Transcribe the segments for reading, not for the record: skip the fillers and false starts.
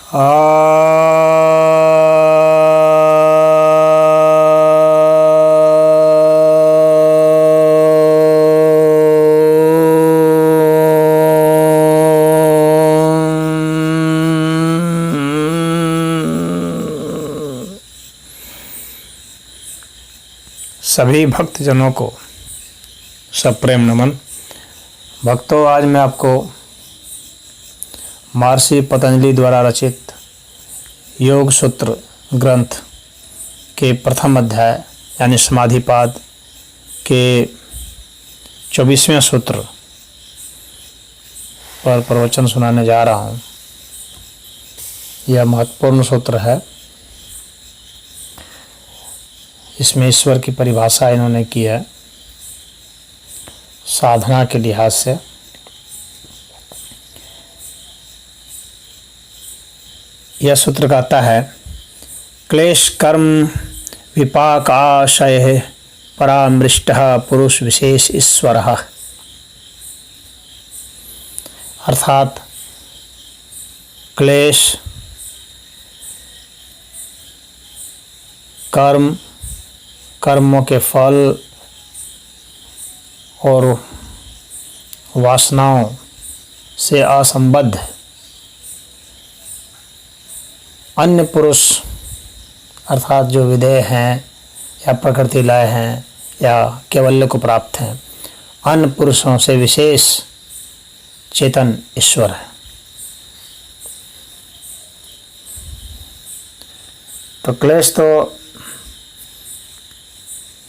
सभी भक्तजनों को सप्रेम नमन। भक्तों, आज मैं आपको महर्षि पतंजलि द्वारा रचित योग सूत्र ग्रंथ के प्रथम अध्याय यानी समाधिपाद के 24वें सूत्र पर प्रवचन सुनाने जा रहा हूँ। यह महत्वपूर्ण सूत्र है। इसमें ईश्वर की परिभाषा इन्होंने की है साधना के लिहाज से। यह सूत्र कहता है, क्लेश कर्म विपाक आशय परामृष्टः पुरुष विशेष ईश्वरः। अर्थात क्लेश, कर्मों के फल और वासनाओं से असंबद्ध अन्य पुरुष अर्थात जो विधेय हैं या प्रकृति लय हैं या कैवल्य को प्राप्त हैं, अन्य पुरुषों से विशेष चेतन ईश्वर है। तो क्लेश तो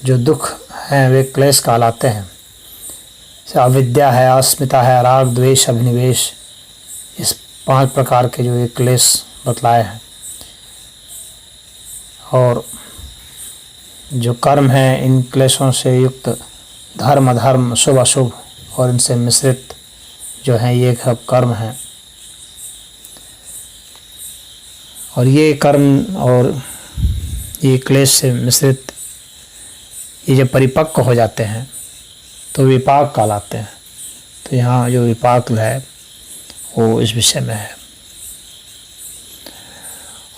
जो दुख हैं वे क्लेश कहलाते हैं। जैसे अविद्या है, अस्मिता है, राग द्वेष अभिनिवेश, इस 5 प्रकार के जो ये क्लेश बतलाए हैं। और जो कर्म है, इन क्लेशों से युक्त धर्म अधर्म शुभ अशुभ और इनसे मिश्रित जो हैं ये सब कर्म हैं। और ये कर्म और ये क्लेश से मिश्रित ये जब परिपक्व हो जाते हैं तो विपाक कहलाते हैं। तो यहाँ जो विपाक है वो इस विषय में है।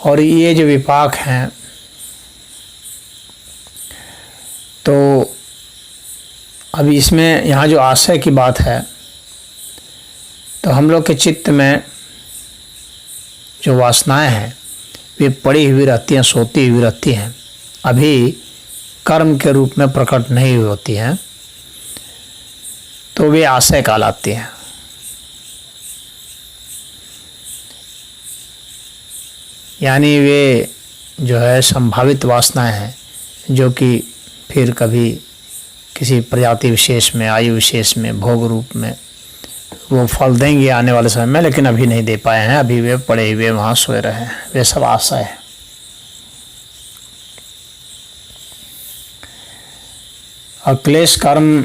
और ये जो विपाक हैं तो अभी इसमें यहाँ जो आशय की बात है, तो हम लोग के चित्त में जो वासनाएं हैं वे पड़ी हुई रहती हैं, सोती हुई रहती हैं, अभी कर्म के रूप में प्रकट नहीं हुई होती हैं, तो वे आशय कहलाती हैं। यानी वे जो है संभावित वासनाएं हैं जो कि फिर कभी किसी प्रजाति विशेष में, आयु विशेष में, भोग रूप में वो फल देंगे आने वाले समय में, लेकिन अभी नहीं दे पाए हैं। अभी वे पड़े हुए वहाँ सोए रहे हैं। वे सब आशय है। और क्लेश कर्म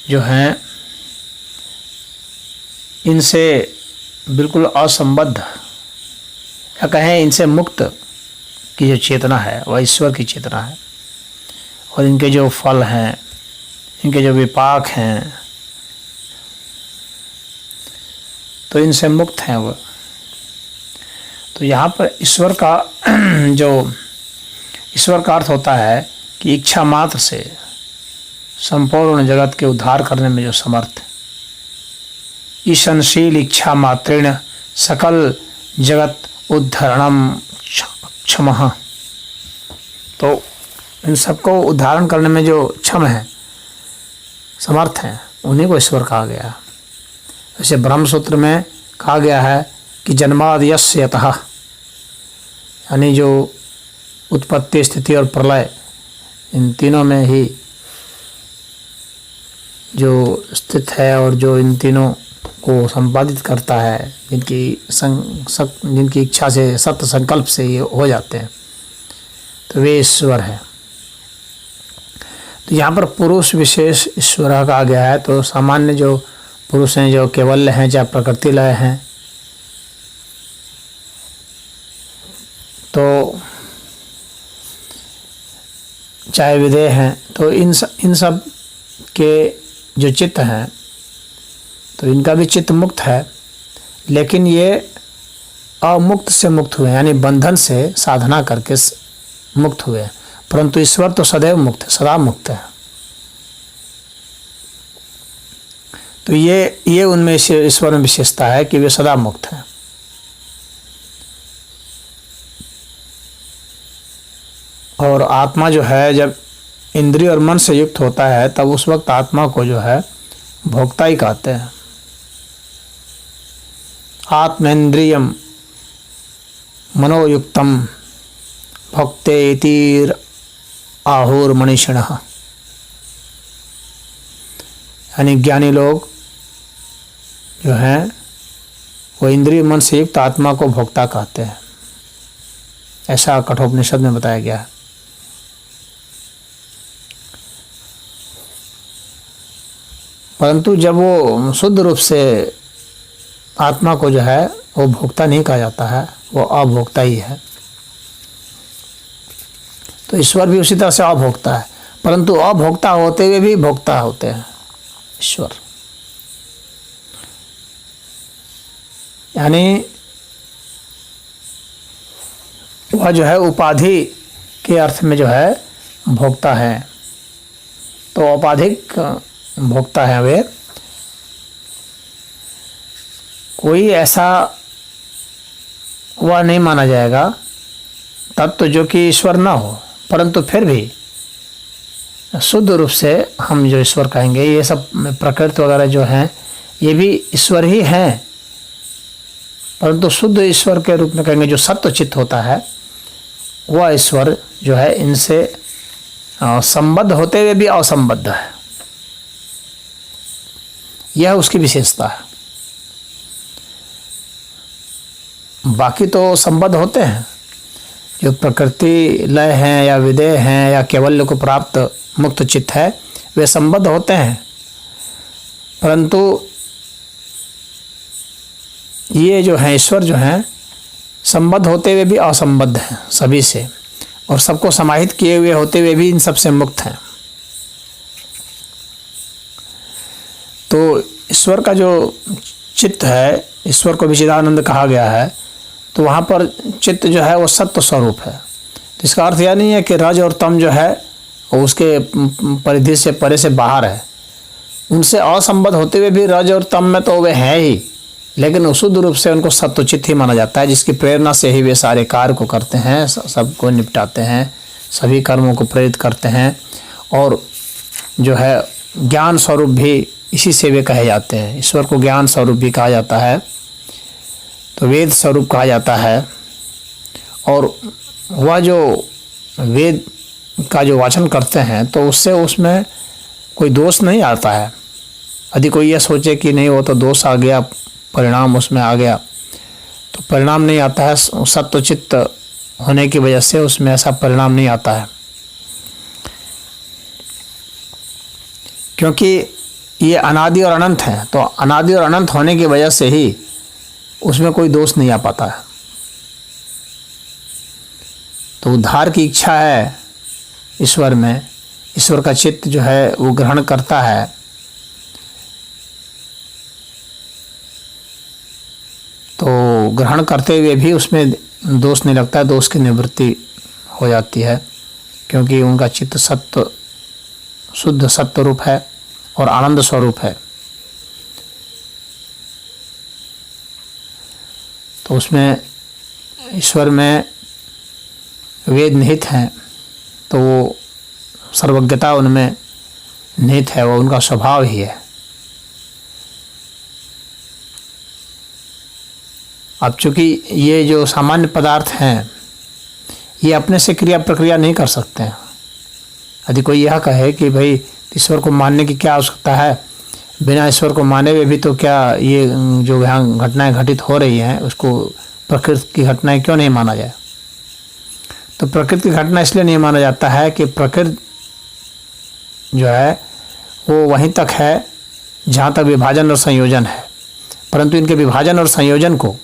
जो हैं इनसे बिल्कुल असंबद्ध या कहें इनसे मुक्त की जो चेतना है वह ईश्वर की चेतना है। और इनके जो फल हैं, इनके जो विपाक हैं, तो इनसे मुक्त हैं वह। तो यहाँ पर ईश्वर का जो ईश्वर का अर्थ होता है कि इच्छा मात्र से संपूर्ण जगत के उद्धार करने में जो समर्थ, ईशनशील इच्छा मात्रेण सकल जगत उद्धरणम क्षमः। तो इन सबको उद्धारण करने में जो क्षम है, समर्थ हैं, उन्हीं को ईश्वर कहा गया। जैसे ब्रह्म सूत्र में कहा गया है कि जन्मादि यस्य यतः, यानी जो उत्पत्ति, स्थिति और प्रलय, इन तीनों में ही जो स्थित है और जो इन तीनों को संपादित करता है, जिनकी इच्छा से, सत्य संकल्प से ये हो जाते हैं, तो वे ईश्वर है। तो यहाँ पर पुरुष विशेष ईश्वर कहा गया है। तो सामान्य जो पुरुष हैं, जो कैवल्य हैं, चाहे प्रकृति लय हैं, तो चाहे विधेय हैं, तो इन सब के जो चित्त हैं तो इनका भी चित्त मुक्त है, लेकिन ये अमुक्त से मुक्त हुए, यानी बंधन से साधना करके मुक्त हुए। परंतु ईश्वर तो सदैव मुक्त है, सदा मुक्त है। तो ये उनमें ईश्वर में विशेषता है कि वे सदा मुक्त हैं। और आत्मा जो है जब इंद्रिय और मन से युक्त होता है, तब उस वक्त आत्मा को जो है भोक्ता ही कहते हैं। आत्मेन्द्रियम मनोयुक्तम भोक्तेतीर आहुर्मनीषिणः। यानी ज्ञानी लोग जो हैं वो इंद्रिय मन से युक्त आत्मा को भोक्ता कहते हैं, ऐसा कठोपनिषद में बताया गया है। परंतु जब वो शुद्ध रूप से आत्मा को जो है वो भोक्ता नहीं कहा जाता है, वो अभोक्ता ही है। तो ईश्वर भी उसी तरह से अभोक्ता है, परंतु अभोक्ता होते हुए भी भोक्ता होते हैं ईश्वर। यानी वह जो है उपाधि के अर्थ में जो है भोक्ता है। तो औपाधिक भोक्ता है वे। कोई ऐसा वह नहीं माना जाएगा तत्व जो कि ईश्वर ना हो, परंतु फिर भी शुद्ध रूप से हम जो ईश्वर कहेंगे, ये सब प्रकृति वगैरह जो हैं ये भी ईश्वर ही हैं, परंतु शुद्ध ईश्वर के रूप में कहेंगे। जो सत्व चित्त होता है वह ईश्वर जो है इनसे संबद्ध होते हुए भी असंबद्ध है, यह उसकी विशेषता है। बाकी तो संबद्ध होते हैं, जो प्रकृति लय हैं या विदेह हैं या कैवल्य को प्राप्त मुक्त चित्त है, वे संबद्ध होते हैं। परंतु ये जो है ईश्वर जो हैं संबद्ध होते हुए भी असंबद्ध हैं सभी से, और सबको समाहित किए हुए होते हुए भी इन सबसे मुक्त हैं। तो ईश्वर का जो चित्त है, ईश्वर को विचिदानंद कहा गया है, तो वहाँ पर चित्त जो है वो सत्व स्वरूप है। तो इसका अर्थ यह नहीं है कि रज और तम जो है वो उसके परिधि से परे से बाहर है। उनसे असंबद्ध होते हुए भी रज और तम में तो वे हैं ही, लेकिन शुद्ध रूप से उनको सत्वचित्त ही माना जाता है, जिसकी प्रेरणा से ही वे सारे कार्य को करते हैं, सबको निपटाते हैं, सभी कर्मों को प्रेरित करते हैं। और जो है ज्ञान स्वरूप भी इसी से वे कहे जाते हैं। ईश्वर को ज्ञान स्वरूप भी कहा जाता है, तो वेद स्वरूप कहा जाता है। और वह जो वेद का जो वाचन करते हैं तो उससे उसमें कोई दोष नहीं आता है। यदि कोई यह सोचे कि नहीं वो तो दोष आ गया, परिणाम उसमें आ गया, तो परिणाम नहीं आता है। सत्वचित्त होने की वजह से उसमें ऐसा परिणाम नहीं आता है, क्योंकि ये अनादि और अनंत है। तो अनादि और अनंत होने की वजह से ही उसमें कोई दोष नहीं आ पाता है। तो उद्धार की इच्छा है ईश्वर में, ईश्वर का चित्त जो है वो ग्रहण करता है। तो ग्रहण करते हुए भी उसमें दोष नहीं लगता है, दोष की निवृत्ति हो जाती है, क्योंकि उनका चित्त सत्व शुद्ध सत्व रूप है और आनंद स्वरूप है। तो उसमें ईश्वर में वेद निहित हैं, तो वो सर्वज्ञता उनमें निहित है, वो उनका स्वभाव ही है। अब चूँकि ये जो सामान्य पदार्थ हैं ये अपने से क्रिया प्रक्रिया नहीं कर सकते हैं। यदि कोई यह कहे कि भाई ईश्वर को मानने की क्या आवश्यकता है, बिना ईश्वर को माने हुए भी तो क्या ये जो यहाँ घटनाएं घटित हो रही हैं उसको प्रकृति की घटनाएं क्यों नहीं माना जाए। तो प्रकृति की घटना इसलिए नहीं माना जाता है कि प्रकृति जो है वो वहीं तक है जहाँ तक विभाजन और संयोजन है, परंतु इनके विभाजन और संयोजन को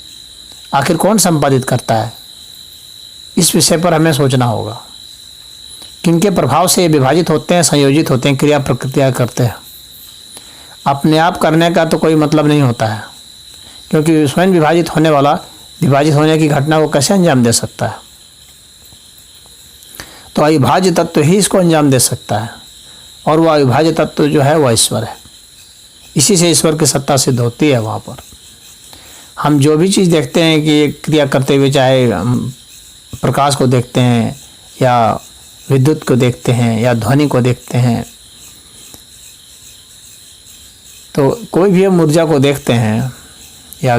आखिर कौन संपादित करता है, इस विषय पर हमें सोचना होगा। किनके प्रभाव से ये विभाजित होते हैं, संयोजित होते हैं, क्रिया प्रक्रिया करते हैं। अपने आप करने का तो कोई मतलब नहीं होता है, क्योंकि स्वयं विभाजित होने वाला विभाजित होने की घटना को कैसे अंजाम दे सकता है। तो अविभाज्य तत्व ही इसको अंजाम दे सकता है, और वह अविभाज्य तत्व जो है वह ईश्वर है। इसी से ईश्वर की सत्ता सिद्ध होती है। वहाँ पर हम जो भी चीज़ देखते हैं कि क्रिया करते हुए, चाहे हम प्रकाश को देखते हैं या विद्युत को देखते हैं या ध्वनि को देखते हैं, तो कोई भी हम ऊर्जा को देखते हैं या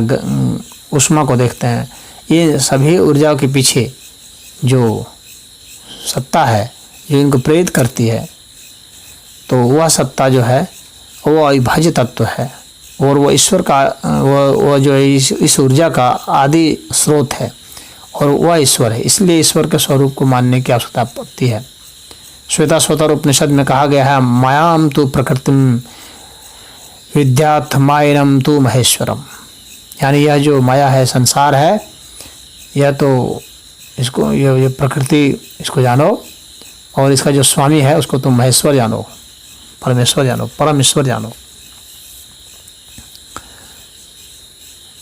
ऊष्मा को देखते हैं, ये सभी ऊर्जाओं के पीछे जो सत्ता है जो इनको प्रेरित करती है, तो वह सत्ता जो है वो अविभाज्य तत्व है, और वो ईश्वर का वो जो इस ऊर्जा का आदि स्रोत है, और वह ईश्वर है। इसलिए ईश्वर के स्वरूप को मानने की आवश्यकता पड़ती है। श्वेताश्वतर उपनिषद में कहा गया है, मायाम तु प्रकृतिम विद्याथ मायनम तु महेश्वरम, यानी यह जो माया है, संसार है, यह तो इसको ये प्रकृति इसको जानो, और इसका जो स्वामी है उसको तुम महेश्वर जानो, परमेश्वर जानो, परम ईश्वर जानो।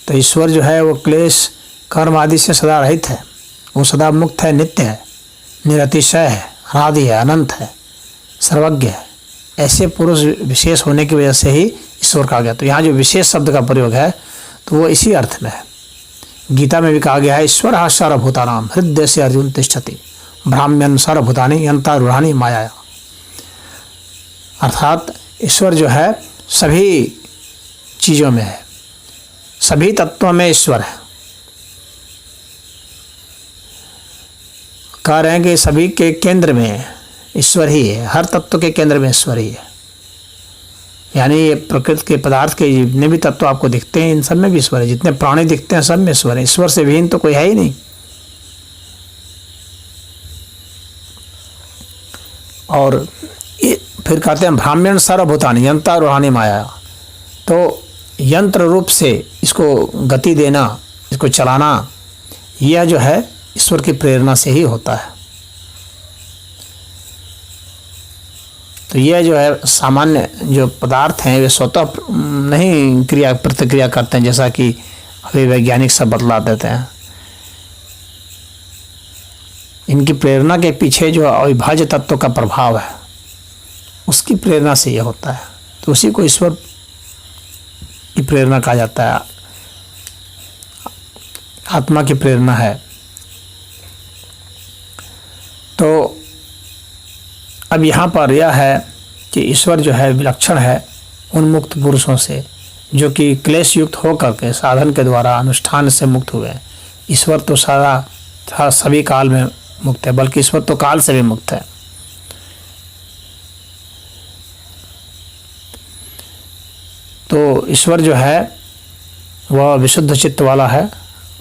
तो ईश्वर जो है वो क्लेश कर्म आदि से सदा रहित है, वो सदा मुक्त है, नित्य है, निरतिशय है, अनादि है, अनंत है, सर्वज्ञ है। ऐसे पुरुष विशेष होने की वजह से ही ईश्वर कहा गया। तो यहाँ जो विशेष शब्द का प्रयोग है तो वो इसी अर्थ में है। गीता में भी कहा गया है, ईश्वर सर्वभूतानां हृदय से अर्जुन तिष्ठति ब्राह्मण सर्वभूतानि यंत्रारूढ़ानि माया। अर्थात ईश्वर जो है सभी चीज़ों में है, सभी तत्वों में ईश्वर है। कह रहे हैं कि सभी के केंद्र में ईश्वर ही है, हर तत्व के केंद्र में ईश्वर ही है। यानी ये प्रकृति के पदार्थ के जितने भी तत्व आपको दिखते हैं इन सब में भी ईश्वर है, जितने प्राणी दिखते हैं सब में ईश्वर है। ईश्वर से विहीन तो कोई है ही नहीं। और फिर कहते हैं ब्राह्मण सर्वभूतानि यंत्रारूढ़ानि माया। तो यंत्र रूप से इसको गति देना, इसको चलाना, यह जो है ईश्वर की प्रेरणा से ही होता है। तो यह जो है सामान्य जो पदार्थ हैं वे स्वतः नहीं क्रिया प्रतिक्रिया करते हैं, जैसा कि अभी वैज्ञानिक सब बतला देते हैं। इनकी प्रेरणा के पीछे जो अविभाज्य तत्व का प्रभाव है उसकी प्रेरणा से यह होता है। तो उसी को ईश्वर की प्रेरणा कहा जाता है, आत्मा की प्रेरणा है। तो अब यहाँ पर यह है कि ईश्वर जो है विलक्षण है उन मुक्त पुरुषों से जो कि क्लेश युक्त होकर के साधन के द्वारा अनुष्ठान से मुक्त हुए। ईश्वर तो सारा सभी काल में मुक्त है, बल्कि ईश्वर तो काल से भी मुक्त है। तो ईश्वर जो है वह विशुद्ध चित्त वाला है,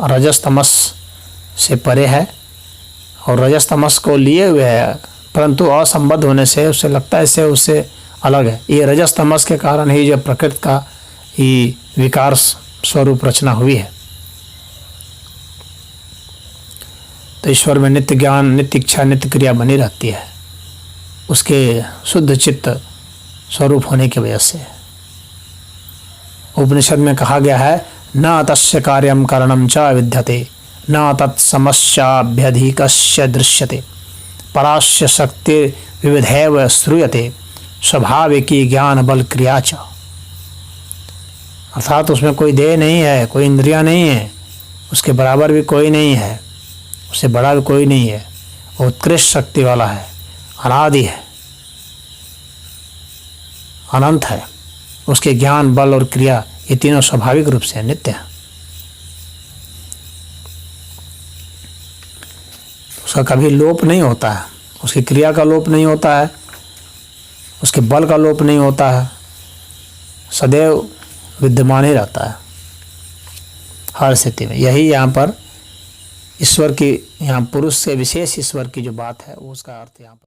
रजस तमस से परे है, और रजस तमस को लिए हुए है, परंतु असंबद्ध होने से उससे लगता है इससे उससे अलग है। ये रजस तमस के कारण ही जो प्रकृति का ही विकार स्वरूप रचना हुई है। तो ईश्वर में नित्य ज्ञान, नित्य इच्छा, नित्य क्रिया बनी रहती है उसके शुद्ध चित्त स्वरूप होने की वजह से। उपनिषद में कहा गया है, न तस्य कार्यम कारणम च विद्यते न तत्समस्याभ्यधिकस्य दृश्यते परास्य शक्ति विविधैव श्रूयते स्वाभाविकी ज्ञान बल क्रिया च। अर्थात उसमें कोई देह नहीं है, कोई इंद्रियां नहीं है, उसके बराबर भी कोई नहीं है, उससे बड़ा भी कोई नहीं है, वो उत्कृष्ट शक्ति वाला है, अनादि है, अनंत है। उसके ज्ञान बल और क्रिया ये तीनों स्वाभाविक रूप से नित्य है। उसका कभी लोप नहीं होता है, उसकी क्रिया का लोप नहीं होता है, उसके बल का लोप नहीं होता है, सदैव विद्यमान ही रहता है हर स्थिति में। यही यहाँ पर ईश्वर की, यहाँ पुरुष से विशेष ईश्वर की जो बात है वो उसका अर्थ यहाँ पर